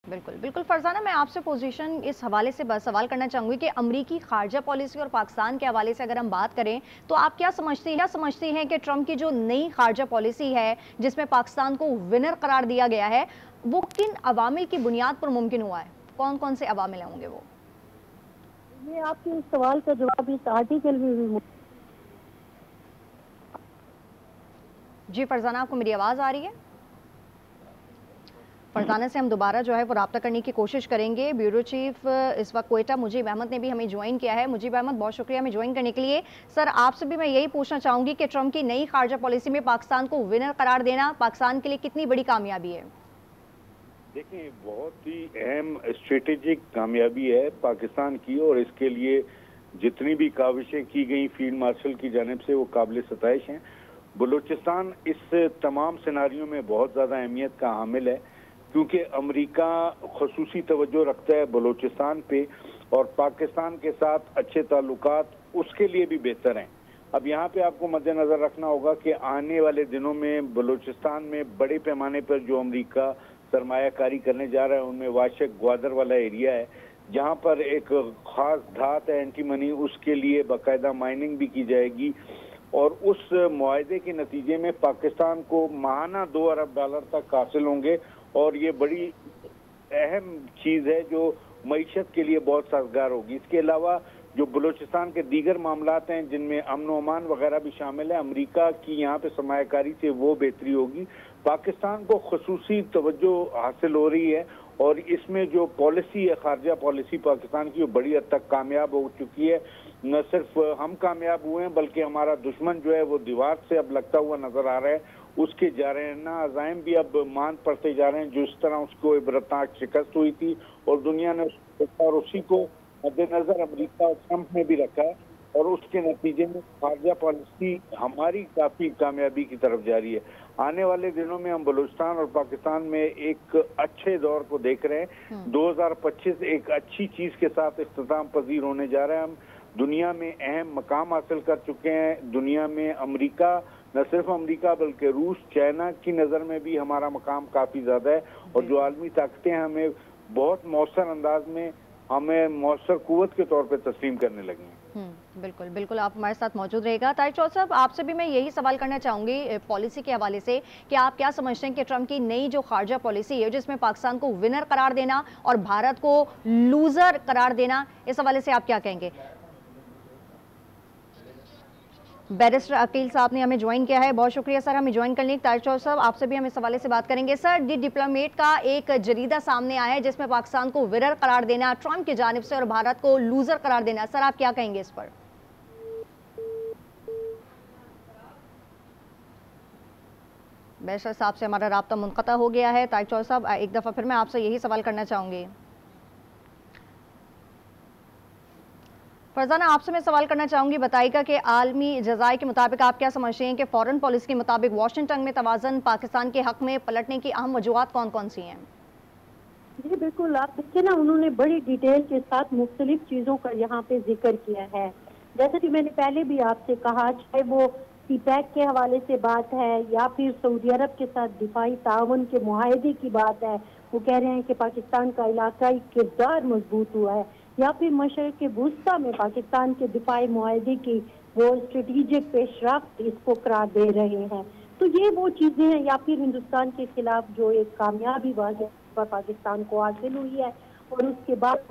बिल्कुल बिल्कुल फरजाना, मैं आपसे पोजीशन इस हवाले से सवाल करना चाहूँगी कि अमरीकी खारजा पॉलिसी और पाकिस्तान के हवाले से अगर हम बात करें तो आप क्या समझती हैं कि ट्रंप की जो नई खारजा पॉलिसी है जिसमें पाकिस्तान को विनर करार दिया गया है, वो किन अवामिल की बुनियाद पर मुमकिन हुआ है? कौन कौन से अवामिल होंगे वो? ये आपके इस सवाल का जवाब इस आर्टिकल में भी। जी फरजाना, आपको मेरी आवाज़ आ रही है? फरजाना से हम दोबारा जो है वो रब्ता करने की कोशिश करेंगे। ब्यूरो चीफ इस वक्त कोयटा मुजीब अहमद ने भी हमें ज्वाइन किया है। मुजीब अहमद, बहुत शुक्रिया हमें ज्वाइन करने के लिए। सर, आपसे भी मैं यही पूछना चाहूँगी कि ट्रंप की नई खारजा पॉलिसी में पाकिस्तान को विनर करार देना पाकिस्तान के लिए कितनी बड़ी कामयाबी है? देखिए, बहुत ही अहम स्ट्रेटेजिक कामयाबी है पाकिस्तान की, और इसके लिए जितनी भी काविशें की गई फील्ड मार्शल की जानिब से वो काबिल सताइश हैं। बलूचिस्तान इस तमाम सिनारियों में बहुत ज़्यादा अहमियत का हामिल है, क्योंकि अमेरिका खसूसी तवज्जो रखता है बलूचिस्तान पे, और पाकिस्तान के साथ अच्छे ताल्लुकात उसके लिए भी बेहतर हैं। अब यहाँ पे आपको मद्देनजर रखना होगा कि आने वाले दिनों में बलूचिस्तान में बड़े पैमाने पर जो अमेरिका सरमायाकारी करने जा रहा है, उनमें वाशक ग्वादर वाला एरिया है, जहाँ पर एक खास धात है एंटीमनी, उसके लिए बाकायदा माइनिंग भी की जाएगी, और उस मुआहदे के नतीजे में पाकिस्तान को माहाना $2 अरब तक हासिल होंगे, और ये बड़ी अहम चीज़ है जो मईशत के लिए बहुत साजगार होगी। इसके अलावा जो बलूचिस्तान के दीगर मामलात हैं जिनमें अमन अमान वगैरह भी शामिल है, अमेरिका की यहाँ पे सरमायाकारी से वो बेहतरी होगी। पाकिस्तान को खसूसी तवज्जो हासिल हो रही है, और इसमें जो पॉलिसी है, खारजा पॉलिसी पाकिस्तान की, वो बड़ी हद तक कामयाब हो चुकी है। न सिर्फ हम कामयाब हुए हैं, बल्कि हमारा दुश्मन जो है वो दीवार से अब लगता हुआ नजर आ रहा है। उसके जारना अज़ाइम भी अब मान पड़ते जा रहे हैं, जो इस तरह उसको इबरतनाक शिकस्त हुई थी और दुनिया ने उसको, और उसी को मद्देनजर अमेरिका और ट्रंप ने भी रखा है, और उसके नतीजे में खारजा पॉलिसी हमारी काफी कामयाबी की तरफ जा रही है। आने वाले दिनों में हम बलूचिस्तान और पाकिस्तान में एक अच्छे दौर को देख रहे हैं। 2025 एक अच्छी चीज के साथ इख्तिताम पजीर होने जा रहा है। हम दुनिया में अहम मकाम हासिल कर चुके हैं। दुनिया में अमेरिका, न सिर्फ अमेरिका बल्कि रूस, चाइना की नज़र में भी हमारा मकाम काफ़ी ज़्यादा है, और जो आलमी ताकतें हमें बहुत मौसर अंदाज में, हमें मौसर कुव्वत के तौर पे तस्लीम करने लगी हैं। बिल्कुल बिल्कुल, आप हमारे साथ मौजूद रहेगा। तारिक चौधरी साहब, आपसे भी मैं यही सवाल करना चाहूँगी पॉलिसी के हवाले से कि आप क्या समझते हैं कि ट्रंप की नई जो खारजा पॉलिसी है जिसमें पाकिस्तान को विनर करार देना और भारत को लूज़र करार देना, इस हवाले से आप क्या कहेंगे? बैरिस्टर अकील साहब ने हमें ज्वाइन किया है, बहुत शुक्रिया सर हमें ज्वाइन करने। तारिक चौधरी साहब, आपसे भी हम इस हवाले से बात करेंगे। सर, दी डिप्लोमेट का एक जरीदा सामने आया है जिसमें पाकिस्तान को विनर करार देना ट्रंप की जानिब से और भारत को लूजर करार देना, सर आप क्या कहेंगे इस पर? बैरिस्टर साहब से हमारा राब्ता मुनक़ता हो गया है। तारिक चौधरी साहब, एक दफ़ा फिर मैं आपसे यही सवाल करना चाहूँगी। फरजाना, आपसे मैं सवाल करना चाहूँगी, बताइएगा कि आलमी जज़ाए के मुताबिक आप क्या समझते हैं कि फॉरेन पॉलिसी के मुताबिक वाशिंगटन में तवाज़न पाकिस्तान के हक़ में पलटने की अहम वजूहात कौन कौन सी हैं? जी बिल्कुल, आप देखिए ना, उन्होंने बड़ी डिटेल के साथ मुख्तलिफ चीज़ों का यहाँ पे जिक्र किया है। जैसे कि मैंने पहले भी आपसे कहा, चाहे वो सीपैक के हवाले से बात है या फिर सऊदी अरब के साथ दिफाई ताउन के मुआहदे की बात है, वो कह रहे हैं कि पाकिस्तान का इलाकाई किरदार मजबूत हुआ है, या फिर मशरक़ वुस्ता में पाकिस्तान के दिफाई मुआहदे की वो स्ट्रेटेजिक पेशरफ्त इसको करार दे रहे हैं। तो ये वो चीज़ें हैं, या फिर हिंदुस्तान के खिलाफ जो एक कामयाबी वाक़या पर पाकिस्तान को हासिल हुई है, और उसके बाद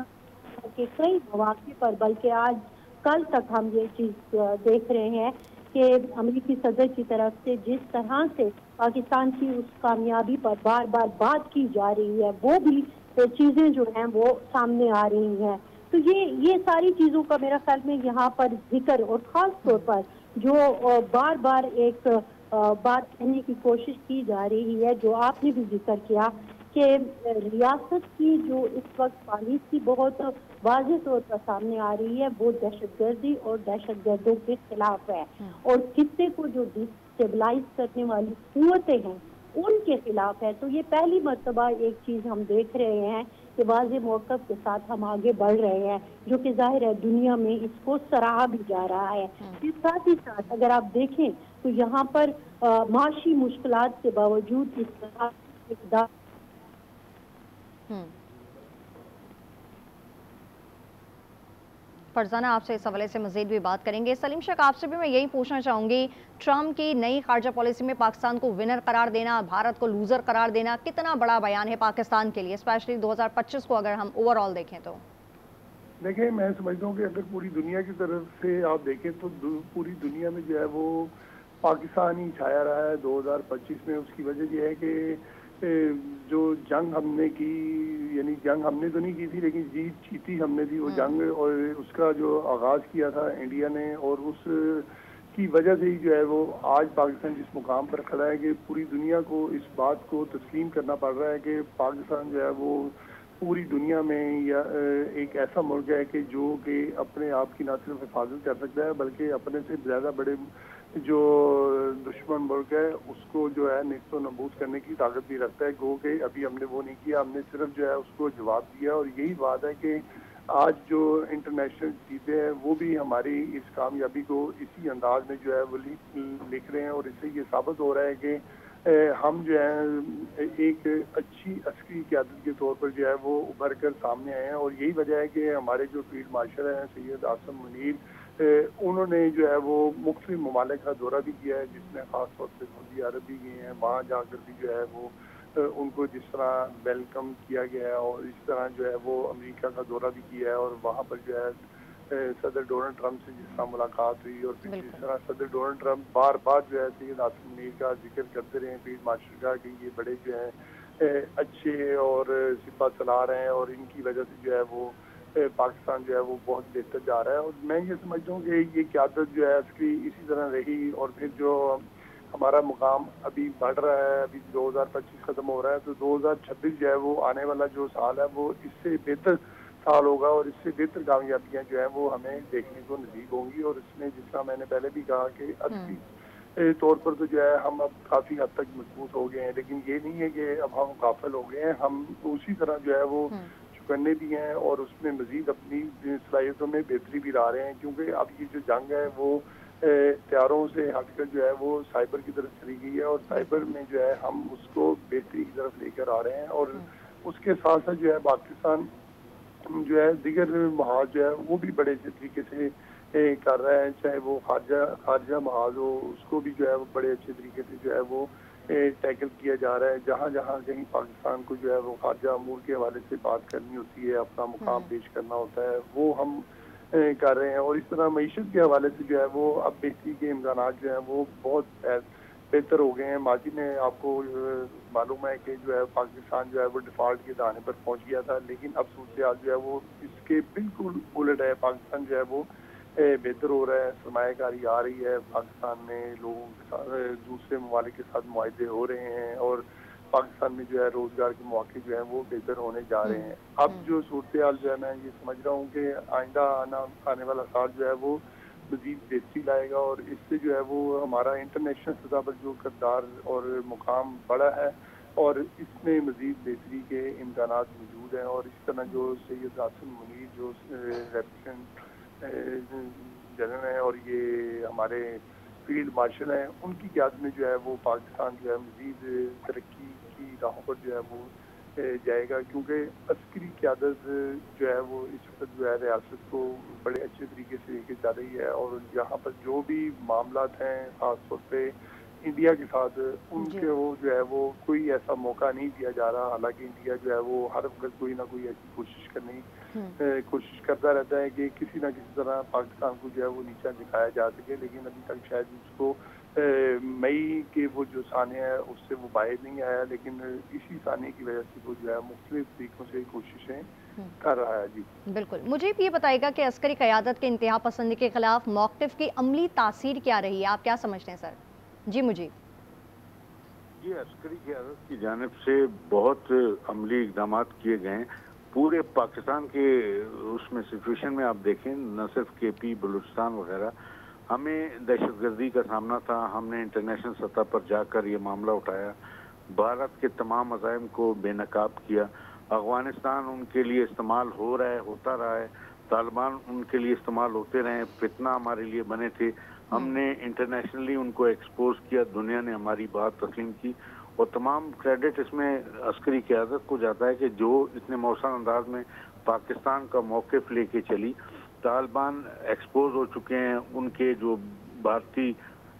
के कई मौके पर, बल्कि आज कल तक हम ये चीज़ देख रहे हैं कि अमेरिकी सदर की तरफ से जिस तरह से पाकिस्तान की उस कामयाबी पर बार बार बात की जा रही है, वो भी चीज़ें जो हैं वो सामने आ रही हैं। तो ये सारी चीज़ों का मेरा ख्याल में यहाँ पर जिक्र, और ख़ास तौर पर जो बार बार एक बात कहने की कोशिश की जा रही है, जो आपने भी जिक्र किया कि रियासत की जो इस वक्त पॉलिसी बहुत वाज़ेह तौर पर सामने आ रही है, वो दहशतगर्दी और दहशतगर्दों के खिलाफ है, और खित्ते को जो डिस्टेबलाइज करने वाली कुव्वतें हैं उनके खिलाफ है। तो ये पहली मर्तबा एक चीज़ हम देख रहे हैं कि वाज़ेह मौक़िफ़ के साथ हम आगे बढ़ रहे हैं, जो कि जाहिर है दुनिया में इसको सराहा भी जा रहा है। फिर साथ ही साथ अगर आप देखें तो यहाँ पर माशी मुश्किलात के बावजूद इस तरह فرزانہ آپ سے اس حوالے سے مزید بھی بات کریں گے. سلیم شیخ آپ سے بھی میں یہی پوچھنا چاہوں گی, ٹرمپ کی نئی خارجہ پالیسی میں پاکستان کو ونر قرار دینا, بھارت کو لوزر قرار دینا کتنا بڑا بیان ہے پاکستان کے لیے, اسپیشلی 2025 کو اگر ہم اوور آل دیکھیں تو؟ دیکھیں میں سمجھتا ہوں کہ اگر پوری دنیا کی طرف سے آپ دیکھیں تو پوری دنیا میں جو ہے وہ پاکستان ہی چھایا رہا ہے 2025 میں. اس کی وجہ یہ ہے کہ جو جنگ ہم نے کی, یعنی جنگ ہم نے تو نہیں کی تھی لیکن جیتی ہم نے تھی وہ جنگ, اور اس کا جو آغاز کیا تھا انڈیا نے, اور اس کی وجہ سے ہی جو ہے وہ آج پاکستان جس مقام پر کھڑا ہے کہ پوری دنیا کو اس بات کو تسلیم کرنا پڑ رہا ہے کہ پاکستان جو ہے وہ پوری دنیا میں یا ایک ایسا ملک ہے کہ جو کہ اپنے آپ کی نہ صرف حفاظت کر سکتا ہے بلکہ اپنے سے زیادہ بڑے جو دشمن ملک ہے اس کو جو ہے نیست و نابود کرنے کی طاقت بھی رکھتا ہے. گو کہ ابھی ہم نے وہ نہیں کیا, ہم نے صرف جو ہے اس کو جواب دیا, اور یہی بات ہے کہ آج جو انٹرنیشنل چیزیں ہیں وہ بھی ہماری اس کامیابی کو اسی انداز میں جو ہے وہ لکھ رہے ہیں, اور اس سے یہ ثابت ہو رہا ہے کہ ہم جو ہے ایک اچھی عسکری قیادت کے طور پر جو ہے وہ ابھر کر سامنے آئے ہیں. اور یہی وجہ ہے کہ ہمارے جو فیلڈ مارشل ہیں سید عاصم منیر, انہوں نے جو ہے وہ مختلف ممالک کا دورہ بھی کیا ہے, جس میں خاص طور پہ سعودی عرب بھی گئے ہیں. وہاں جا کر بھی جو ہے وہ ان کو جس طرح ویلکم کیا گیا ہے, اور اس طرح جو ہے وہ امریکہ کا دورہ بھی کیا ہے, اور وہاں پر جو ہے صدر ڈونلڈ ٹرمپ سے جس طرح ملاقات ہوئی, اور پھر جس طرح صدر ڈونلڈ ٹرمپ بار بار جو ہے سید عاصم منیر کا ذکر کرتے رہے فیلڈ مارشل کا کہ یہ بڑے جو ہیں اچھے اور سپہ سالار ہیں, اور ان کی وجہ سے جو ہے وہ پاکستان جو ہے وہ بہت بہتر جا رہا ہے. اور میں یہ سمجھتا ہوں کہ یہ قیادت جو ہے اس کی اسی طرح رہی, اور پھر جو ہمارا مقام ابھی بڑھ رہا ہے, ابھی 2025 ختم ہو رہا ہے تو 2026 جو ہے وہ آنے والا جو سال ہے وہ اس سے بہتر سال ہوگا, اور اس سے بہتر کامیابیاں جو ہیں وہ ہمیں دیکھنے کو نصیب ہوں گی. اور اس میں جس طرح میں نے پہلے بھی کہا کہ عسکری طور پر تو جو ہے ہم اب کافی حد تک مضبوط ہو گئے ہیں, لیکن یہ نہیں ہے کہ اب ہم غافل ہو گئے ہیں, ہم اسی طرح جو ہے وہ چکنے بھی ہیں, اور اس میں مزید اپنی صلاحیتوں میں بہتری بھی لا رہے ہیں, کیونکہ اب یہ جو جنگ ہے وہ ہتھیاروں سے ہٹ کر جو ہے وہ سائبر کی طرف چلی گئی ہے, اور سائبر میں جو ہے ہم اس کو بہتری کی طرف لے کر آ رہے ہیں. اور اس کے ساتھ ساتھ جو ہے پاکستان جو ہے دیگر محاذ جو ہے وہ بھی بڑے اچھے طریقے سے کر رہا ہے, چاہے وہ خارجہ محاذ ہو, اس کو بھی جو ہے وہ بڑے اچھے طریقے سے جو ہے وہ ٹیکل کیا جا رہا ہے. جہاں جہاں کہیں پاکستان کو جو ہے وہ خارجہ امور کے حوالے سے بات کرنی ہوتی ہے, اپنا مقام پیش کرنا ہوتا ہے, وہ ہم کر رہے ہیں. اور اس طرح معیشت کے حوالے سے جو ہے وہ اب بہتری کے امکانات جو ہیں وہ بہت بہتر ہو گئے ہیں. ماضی میں آپ کو معلوم ہے کہ جو ہے پاکستان جو ہے وہ ڈیفالٹ کے دہانے پر پہنچ گیا تھا, لیکن اب صورتحال جو ہے وہ اس کے بالکل الٹ ہے. پاکستان جو ہے وہ بہتر ہو رہا ہے, سرمایہ کاری آ رہی ہے پاکستان میں, لوگوں کے ساتھ دوسرے ممالک کے ساتھ معاہدے ہو رہے ہیں, اور پاکستان میں جو ہے روزگار کے مواقع جو ہیں وہ بہتر ہونے جا رہے ہیں. اب جو صورتحال جو ہے میں یہ سمجھ رہا ہوں کہ آئندہ آنے والا سال جو ہے وہ مزید بہتری لائے گا, اور اس سے جو ہے وہ ہمارا انٹرنیشنل سطح پر جو کردار اور مقام بڑا ہے, اور اس میں مزید بہتری کے امکانات موجود ہیں. اور اس طرح جو سید عاصم منیر جو ریپرزینٹ جنرل ہیں اور یہ ہمارے فیلڈ مارشل ہیں, ان کی قیادت میں جو ہے وہ پاکستان جو ہے مزید ترقی کی راہوں پر جو ہے وہ جائے گا, کیونکہ عسکری قیادت جو ہے وہ اس وقت جو ہے ریاست کو بڑے اچھے طریقے سے لے کے جا رہی ہے. اور یہاں پر جو بھی معاملات ہیں خاص طور پہ انڈیا کے ساتھ, ان کے وہ جو ہے وہ کوئی ایسا موقع نہیں دیا جا رہا, حالانکہ انڈیا جو ہے وہ ہر وقت کوئی نہ کوئی ایسی کوشش کرتا رہتا ہے کہ کسی نہ کسی طرح پاکستان کو جو ہے وہ نیچا دکھایا جا سکے, لیکن ابھی تک شاید اس کو مئی کے وہ جو سانحہ ہے اس سے وہ باہر نہیں آیا, لیکن اسی سانحے کی وجہ سے وہ جو ہے مختلف طریقوں سے کوششیں کر رہا ہے. جی بالکل, مجھے یہ بتائے گا کہ عسکری قیادت کے انتہا پسندی کے خلاف موقف کی عملی تاثیر کیا رہی ہے, آپ کیا سمجھتے ہیں سر؟ جی مجھے عسکری قیادت کی جانب سے بہت عملی اقدامات کیے گئے ہیں. پورے پاکستان کے اس میں سچویشن میں آپ دیکھیں, نہ صرف کے پی بلوچستان وغیرہ, ہمیں دہشت گردی کا سامنا تھا, ہم نے انٹرنیشنل سطح پر جا کر یہ معاملہ اٹھایا, بھارت کے تمام عزائم کو بے نقاب کیا. افغانستان ان کے لیے استعمال ہو رہا ہے, ہوتا رہا ہے, طالبان ان کے لیے استعمال ہوتے رہے, فتنہ ہمارے لیے بنے تھے, ہم نے انٹرنیشنلی ان کو ایکسپوز کیا, دنیا نے ہماری بات تسلیم کی. اور تمام کریڈٹ اس میں عسکری قیادت کو جاتا ہے کہ جو اتنے مؤثر انداز میں پاکستان کا موقف لے کے چلی, तालिबान एक्सपोज हो चुके हैं, उनके जो भारतीय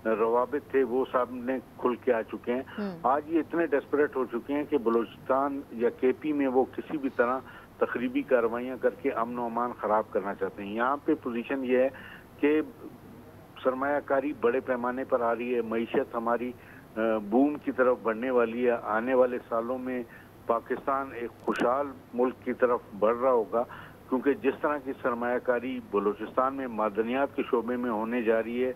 रवाबित थे वो सामने खुल के आ चुके हैं। आज ये इतने डेस्परेट हो चुके हैं कि बलूचिस्तान या केपी में वो किसी भी तरह तखरीबी कार्रवाइयाँ करके अमन व अमान ख़राब करना चाहते हैं। यहाँ पे पोजीशन ये है कि सरमायाकारी बड़े पैमाने पर आ रही है, मईशत हमारी बूम की तरफ बढ़ने वाली है। आने वाले सालों में पाकिस्तान एक खुशहाल मुल्क की तरफ बढ़ रहा होगा, क्योंकि जिस तरह की सरमायाकारी बलूचिस्तान में मादनियात के शोबे में होने जा रही है,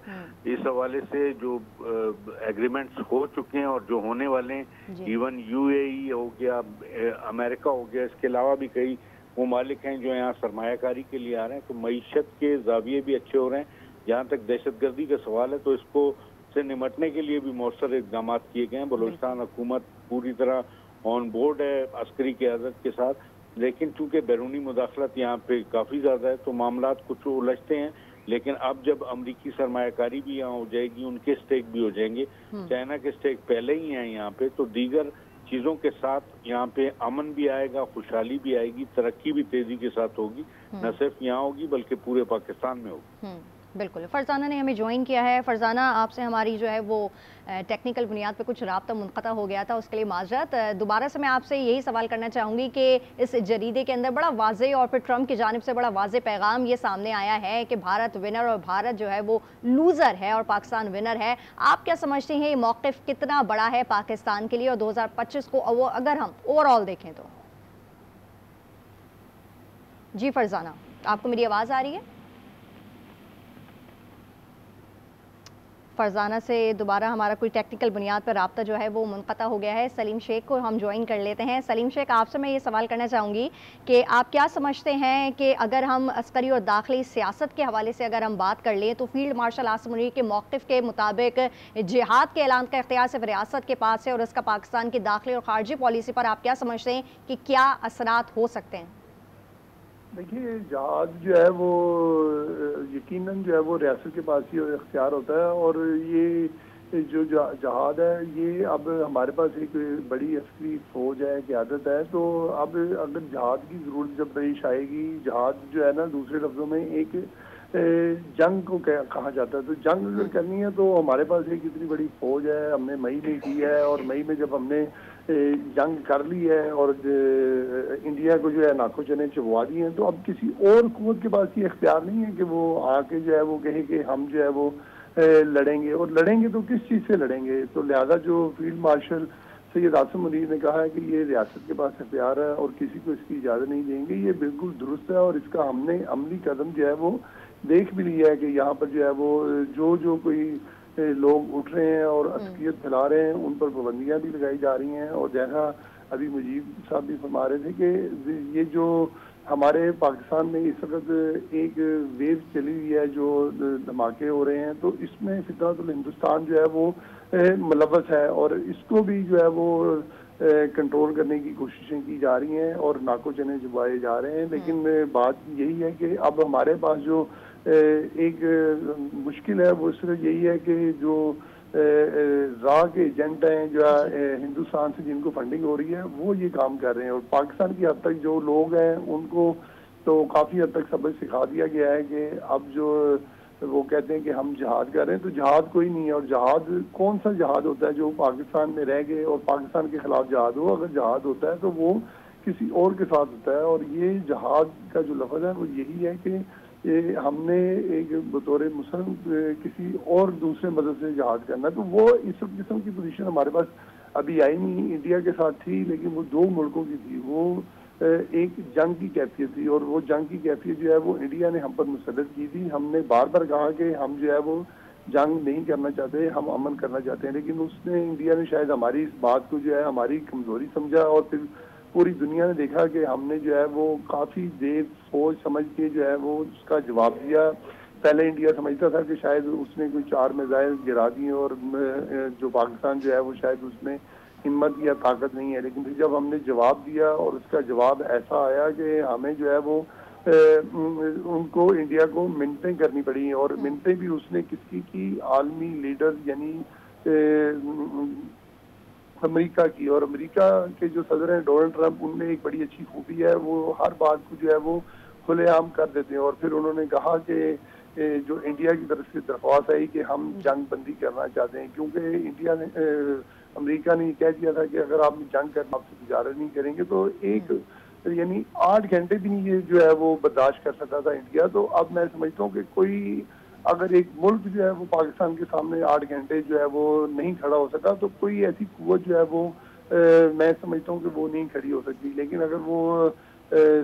इस हवाले से जो एग्रीमेंट्स हो चुके हैं और जो होने वाले हैं, इवन यूएई हो गया, अमेरिका हो गया, इसके अलावा भी कई ममालिक हैं जो यहाँ सरमायाकारी के लिए आ रहे हैं, तो मईशत के जाविये भी अच्छे हो रहे हैं। जहाँ तक दहशतगर्दी का सवाल है तो इसको से निमटने के लिए भी मौसर इक़दाम किए गए हैं। बलूचिस्तान हुकूमत पूरी तरह ऑन बोर्ड है अस्करी क़यादत के साथ, लेकिन चूंकि बैरूनी मुदाखलत यहाँ पे काफ़ी ज़्यादा है तो मामलात कुछ उलझते हैं। लेकिन अब जब अमरीकी सरमायाकारी भी यहाँ हो जाएगी, उनके स्टेक भी हो जाएंगे, चाइना के स्टेक पहले ही हैं यहाँ पे, तो दीगर चीज़ों के साथ यहाँ पे अमन भी आएगा, खुशहाली भी आएगी, तरक्की भी तेज़ी के साथ होगी, न सिर्फ यहाँ होगी बल्कि पूरे पाकिस्तान में होगी। बिल्कुल, फरजाना ने हमें ज्वाइन किया है। फरजाना, आपसे हमारी जो है वो टेक्निकल बुनियाद पे कुछ राब्ता मुनक़ता हो गया था, उसके लिए माजरत। दोबारा से मैं आपसे यही सवाल करना चाहूँगी कि इस जरीदे के अंदर बड़ा वाज़ेह और फिर ट्रम्प की जानिब से बड़ा वाज़ेह पैगाम ये सामने आया है कि भारत विनर और भारत जो है वो लूज़र है और पाकिस्तान विनर है। आप क्या समझते हैं ये मौक़िफ़ कितना बड़ा है पाकिस्तान के लिए, और 2025 को अगर हम ओवरऑल देखें तो? जी फरजाना, आपको मेरी आवाज़ आ रही है? फरजाना से दोबारा हमारा कोई टेक्निकल बुनियाद पर राब्ता जो है वो मुनक़ता हो गया है। सलीम शेख को हम ज्वाइन कर लेते हैं। सलीम शेख, आपसे मैं ये सवाल करना चाहूँगी कि आप क्या समझते हैं कि अगर हम अस्करी और दाखिली सियासत के हवाले से अगर हम बात कर लें तो फील्ड मार्शल आसिम मुनीर के मौक़िफ़ के मुताबिक जिहाद के ऐलान का इख्तियार सिर्फ रियासत के पास है और इसका पाकिस्तान की दाखिली और ख़ारजी पॉलिसी पर आप क्या समझते हैं कि क्या असरात हो सकते हैं? देखिए, जहाज जो है वो यकीनन जो है वो रियासत के पास ही इख्तियार होता है, और ये जो जहाज है ये अब हमारे पास एक बड़ी अस्करी फौज है, क़यादत है, तो अब अगर जहाज की ज़रूरत जब पेश आएगी, जहाज जो है ना दूसरे लफ्ज़ों में एक जंग को कहा जाता है, तो जंग अगर करनी है तो हमारे पास एक इतनी बड़ी फौज है, हमने मई में की है, और मई में जब हमने जंग कर ली है और इंडिया को जो है नाको चने चबवा दिए हैं, तो अब किसी और कुव्वत के पास ये इख्तियार नहीं है कि वो आके जो है वो कहे कि हम जो है वो लड़ेंगे, और लड़ेंगे तो किस चीज़ से लड़ेंगे। तो लिहाजा जो फील्ड मार्शल सैयद आसिम मुनीर ने कहा है कि ये रियासत के पास इख्तियार है और किसी को इसकी इजाज़त नहीं देंगे, ये बिल्कुल दुरुस्त है, और इसका हमने अमली कदम जो है वो देख भी लिया है कि यहाँ पर जो है वो जो कोई लोग उठ रहे हैं और अस्कियत फैला रहे हैं उन पर पाबंदियाँ भी लगाई जा रही हैं। और जैसा अभी मुजीब साहब भी फरमा रहे थे कि ये जो हमारे पाकिस्तान में इस वक्त एक वेव चली हुई है, जो धमाके हो रहे हैं, तो इसमें फितरतुल हिंदुस्तान जो है वो मुलव्वस है, और इसको भी जो है वो कंट्रोल करने की कोशिशें की जा रही हैं और नाको चने चबाए जा रहे हैं। लेकिन बात यही है कि अब हमारे पास जो एक मुश्किल है वो सिर्फ यही है कि जो राह के एजेंट हैं, जो हिंदुस्तान से जिनको फंडिंग हो रही है, वो ये काम कर रहे हैं, और पाकिस्तान की हद तक जो लोग हैं उनको तो काफ़ी हद तक सबक सिखा दिया गया है कि अब जो वो कहते हैं कि हम जहाद कर रहे हैं, तो जहाद कोई नहीं है। और जहाद कौन सा जहाद होता है जो पाकिस्तान में रह गए और पाकिस्तान के खिलाफ जहाद हो? अगर जहाद होता है तो वो किसी और के साथ होता है, और ये जहाद का जो लफ्ज़ है वो यही है कि ये हमने एक बतौर मुसलमान किसी और दूसरे मदद से जहाद करना है, तो वो इस किस्म की पोजीशन हमारे पास अभी आई नहीं। इंडिया के साथ थी, लेकिन वो दो मुल्कों की थी, वो एक जंग की कैफियत थी, और वो जंग की कैफियत जो है वो इंडिया ने हम पर मुसल्लत की थी। हमने बार बार कहा कि हम जो है वो जंग नहीं करना चाहते, हम अमन करना चाहते हैं, लेकिन उसने इंडिया ने शायद हमारी इस बात को जो है हमारी कमजोरी समझा, और फिर पूरी दुनिया ने देखा कि हमने जो है वो काफ़ी देर सोच समझ के जो है वो उसका जवाब दिया। पहले इंडिया समझता था कि शायद उसने कोई 4 मिसाइल गिरा दिए और जो पाकिस्तान जो है वो शायद उसमें हिम्मत या ताकत नहीं है, लेकिन फिर जब हमने जवाब दिया और उसका जवाब ऐसा आया कि हमें जो है वो उनको इंडिया को मिन्नतें करनी पड़ी, और मिन्नतें भी उसने किसकी की? आलमी लीडर यानी अमेरिका की। और अमेरिका के जो सदर हैं डोनाल्ड ट्रंप, उनमें एक बड़ी अच्छी खूबी है, वो हर बात को जो है वो کھلے عام کر دیتے ہیں. اور پھر انہوں نے کہا کہ جو انڈیا کی طرف سے درخواست آئی کہ ہم جنگ بندی کرنا چاہتے ہیں، کیونکہ انڈیا نے امریکہ نے یہ کہہ دیا تھا کہ اگر آپ جنگ کرنا آپ سے تجارت نہیں کریں گے. تو ایک یعنی 8 گھنٹے بھی نہیں یہ جو ہے وہ برداشت کر سکتا تھا انڈیا. تو اب میں سمجھتا ہوں کہ کوئی اگر ایک ملک جو ہے وہ پاکستان کے سامنے 8 گھنٹے جو ہے وہ نہیں کھڑا ہو سکا، تو کوئی ایسی قوت جو ہے وہ میں سمجھتا ہوں کہ وہ نہیں کھڑی ہو سکتی. لیکن اگر وہ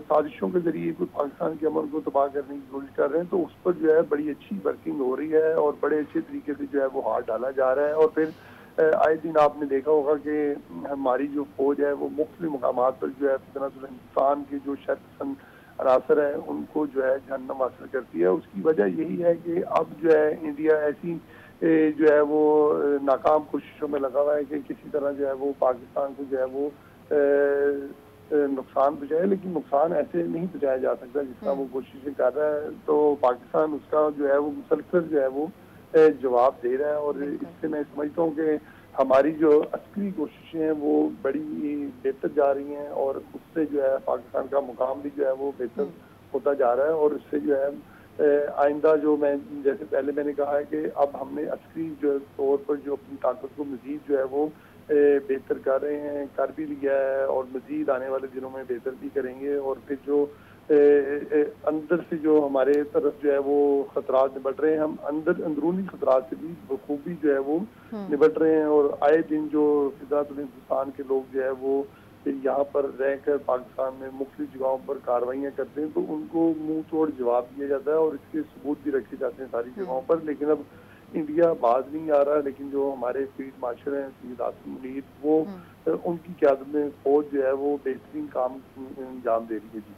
سازشوں کے ذریعے کوئی پاکستان کے امن کو تباہ کرنے کی کوشش کر رہے ہیں تو اس پر جو ہے بڑی اچھی ورکنگ ہو رہی ہے اور بڑے اچھے طریقے سے جو ہے وہ ہاتھ ڈالا جا رہا ہے. اور پھر آئے دن آپ نے دیکھا ہوگا کہ ہماری جو فوج ہے وہ مختلف مقامات پر جو ہے فطرت ہندوستان کے جو شرط پسند عناصر ہیں ان کو جو ہے جہنم حاصل کرتی ہے. اس کی وجہ یہی ہے کہ اب جو ہے انڈیا ایسی جو ہے وہ ناکام کوششوں میں لگا ہوا ہے کہ کسی طرح جو ہے وہ پاکستان کو جو ہے وہ نقصان پہنچائے، لیکن نقصان ایسے نہیں پہنچایا جا سکتا جس طرح وہ کوششیں کر رہا ہے. تو پاکستان اس کا جو ہے وہ مسلسل جو ہے وہ جواب دے رہا ہے. اور اس سے میں سمجھتا ہوں کہ ہماری جو عسکری کوششیں ہیں وہ بڑی بہتر جا رہی ہیں اور اس سے جو ہے پاکستان کا مقام بھی جو ہے وہ بہتر ہوتا جا رہا ہے. اور اس سے جو ہے آئندہ جو میں جیسے پہلے میں نے کہا ہے کہ اب ہم نے عسکری جو طور پر جو اپنی طاقت کو مزید جو ہے وہ بہتر کر رہے ہیں، کر بھی لیا ہے اور مزید آنے والے دنوں میں بہتر بھی کریں گے. اور پھر جو اندر سے جو ہمارے طرف جو ہے وہ خطرات نبٹ رہے ہیں، ہم اندرونی خطرات سے بھی بخوبی جو ہے وہ نبٹ رہے ہیں. اور آئے دن جو فطرت ہندوستان کے لوگ جو ہے وہ یہاں پر رہ کر پاکستان میں مختلف جگہوں پر کارروائیاں کرتے ہیں تو ان کو منہ توڑ جواب دیا جاتا ہے اور اس کے ثبوت بھی رکھے جاتے ہیں ساری جگہوں پر. لیکن اب انڈیا باز نہیں آ رہا. لیکن جو ہمارے فیلڈ مارشل ہیں سید عاصم منیر، وہ ان کی قیادت میں فوج جو ہے وہ بہترین کام انجام دے رہی ہے. جی